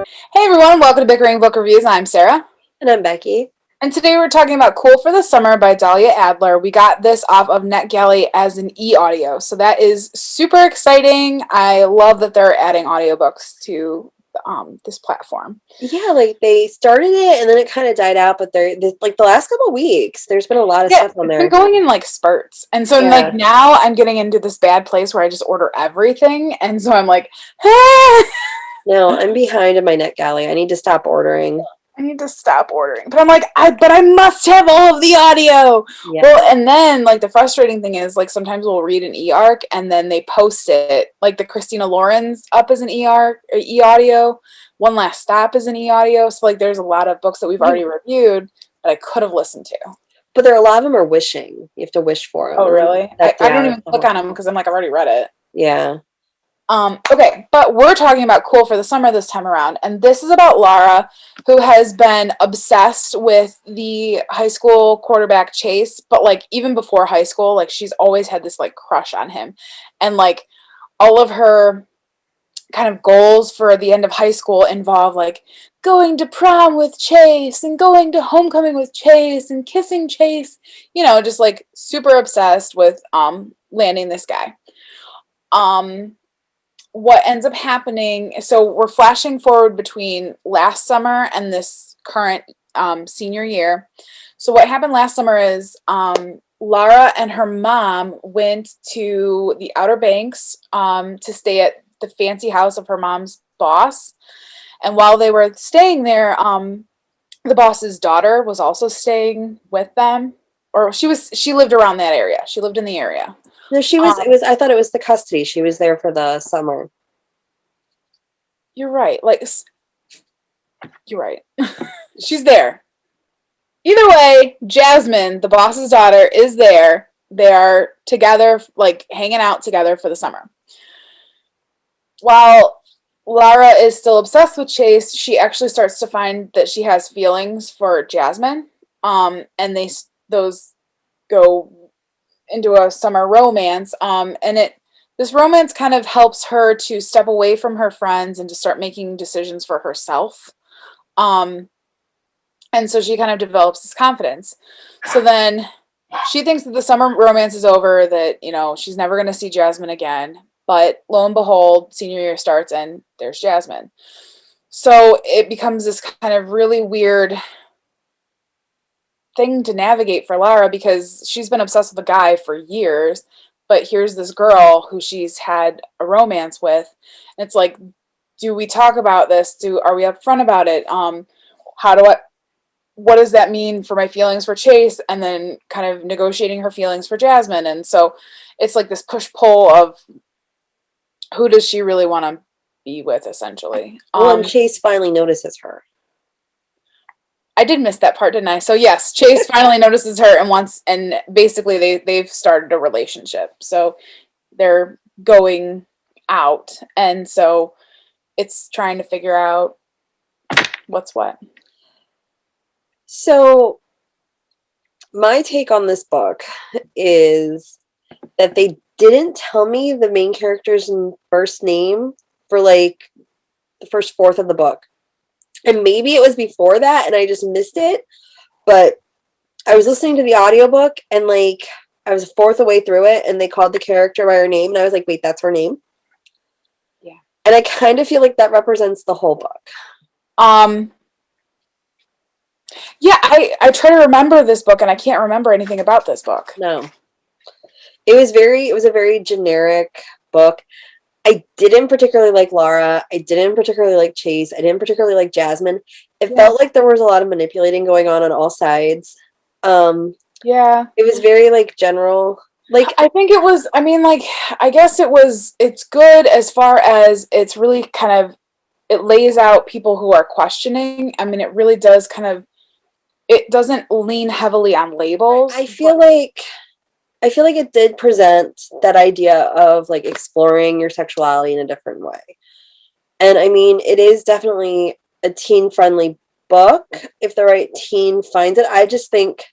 Hey everyone, welcome to Bickering Book Reviews. I'm Sarah. And I'm Becky. And today we're talking about Cool for the Summer by Dahlia Adler. We got this off of NetGalley as an e-audio, so that is super exciting. I love that they're adding audiobooks to this platform. Yeah, like they started it and then it kind of died out, but like the last couple of weeks, there's been a lot of Yeah, stuff on it's been there. going in like spurts. And so like Yeah. now I'm getting into this bad place where I just order everything. And so I'm like, No, I'm behind in my NetGalley. I need to stop ordering. I need to stop ordering. But I'm like, I must have all of the audio. Yeah. Well, and then like the frustrating thing is like sometimes we'll read an eARC and then they post it. Like the Christina Lauren's up as an eARC or e-audio. One Last Stop is an e-audio. So like there's a lot of books that we've already reviewed that I could have listened to. But there are a lot of them are wishing. You have to wish for them. Oh, really? I don't Yeah, even click on them because I'm like, I've already read it. yeah. Okay, but we're talking about Cool for the Summer this time around, and this is about Lara, who has been obsessed with the high school quarterback Chase, but like even before high school, like she's always had this like crush on him. And like all of her kind of goals for the end of high school involve like going to prom with Chase and going to homecoming with Chase and kissing Chase, just like super obsessed with landing this guy. What ends up happening, so we're flashing forward between last summer and this current senior year. So what happened last summer is Lara and her mom went to the Outer Banks to stay at the fancy house of her mom's boss. And while they were staying there, the boss's daughter was also staying with them, or she lived around that area. She lived in the area. No, I thought it was the custody. She was there for the summer. You're right. You're right. She's there. Either way, Jasmine, the boss's daughter, is there. They are together, like hanging out together for the summer. While Lara is still obsessed with Chase, she actually starts to find that she has feelings for Jasmine. And those go into a summer romance. This romance kind of helps her to step away from her friends and to start making decisions for herself. And so she kind of develops this confidence. So then she thinks that the summer romance is over, that, she's never going to see Jasmine again. But lo and behold, senior year starts and there's Jasmine. So it becomes this kind of really weird thing to navigate for Lara because she's been obsessed with a guy for years, but here's this girl who she's had a romance with. And it's like, do we talk about this? Are we upfront about it? What does that mean for my feelings for Chase? And then kind of negotiating her feelings for Jasmine. And so it's like this push pull of who does she really want to be with, essentially. Well, and Chase finally notices her. I did miss that part, didn't I? So yes, Chase finally notices her and basically they've started a relationship. So they're going out, and so it's trying to figure out what's what. So my take on this book is that they didn't tell me the main character's first name for like the first fourth of the book. And maybe it was before that and I just missed it. But I was listening to the audiobook and like I was a fourth away through it and they called the character by her name and I was like, wait, that's her name? Yeah. And I kind of feel like that represents the whole book. Yeah, I try to remember this book and I can't remember anything about this book. No. It was a very generic book. I didn't particularly like Lara. I didn't particularly like Chase. I didn't particularly like Jasmine. It felt like there was a lot of manipulating going on all sides. Yeah. It was very like general. Like I think it was, I guess it's good as far as it's really kind of, it lays out people who are questioning. I mean, it really does it doesn't lean heavily on labels. I feel like it did present that idea of like exploring your sexuality in a different way. And I mean, it is definitely a teen-friendly book if the right teen finds it. I just think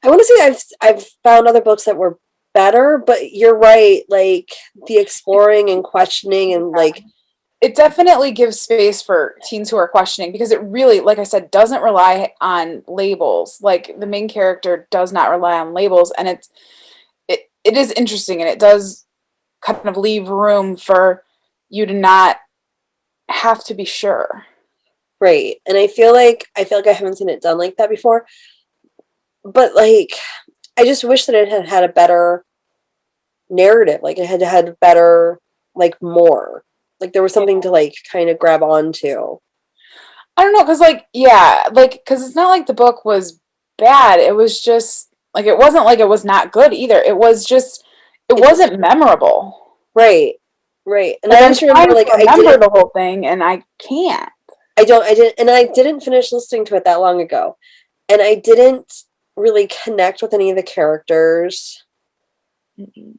I want to say I've found other books that were better, but you're right, like the exploring and questioning and like it definitely gives space for teens who are questioning, because it really, like I said, doesn't rely on labels. Like, the main character does not rely on labels, and it is interesting, and it does kind of leave room for you to not have to be sure. Right. And I feel like I haven't seen it done like that before. But like I just wish that it had had a better narrative. Like it had better, like more. Like there was Yeah. something to like kind of grab onto. I don't know, because, like, yeah, like, because it's not like the book was bad. It was just, like, it wasn't like it was not good either. It was just, it It just wasn't memorable. right. Right. And Like, I I'm just remember trying to like remember the whole thing, and I can't. I didn't and I didn't finish listening to it that long ago. And I didn't really connect with any of the characters. Mm-mm.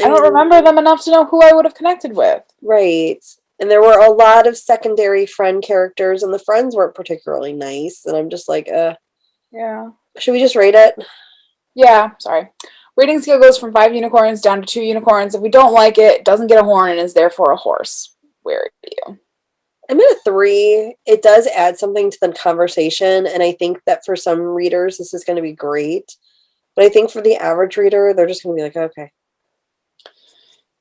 I I don't mean, remember them enough to know who I would have connected with. right. And there were a lot of secondary friend characters, and the friends weren't particularly nice. And I'm just like, Yeah. should we just rate it? Yeah, sorry. Rating scale goes from 5 unicorns down to 2 unicorns. If we don't like it, doesn't get a horn and is therefore a horse. Where are you? I'm at a 3. It does add something to the conversation, and I think that for some readers, this is going to be great. But I think for the average reader, they're just going to be like, okay.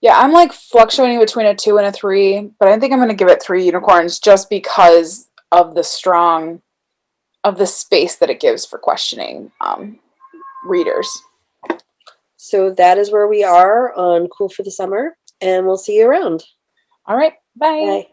Yeah, I'm like fluctuating between a 2 and a 3, but I think I'm going to give it 3 unicorns just because of the space that it gives for questioning readers. So that is where we are on Cool for the Summer, and we'll see you around. All right, bye. Bye.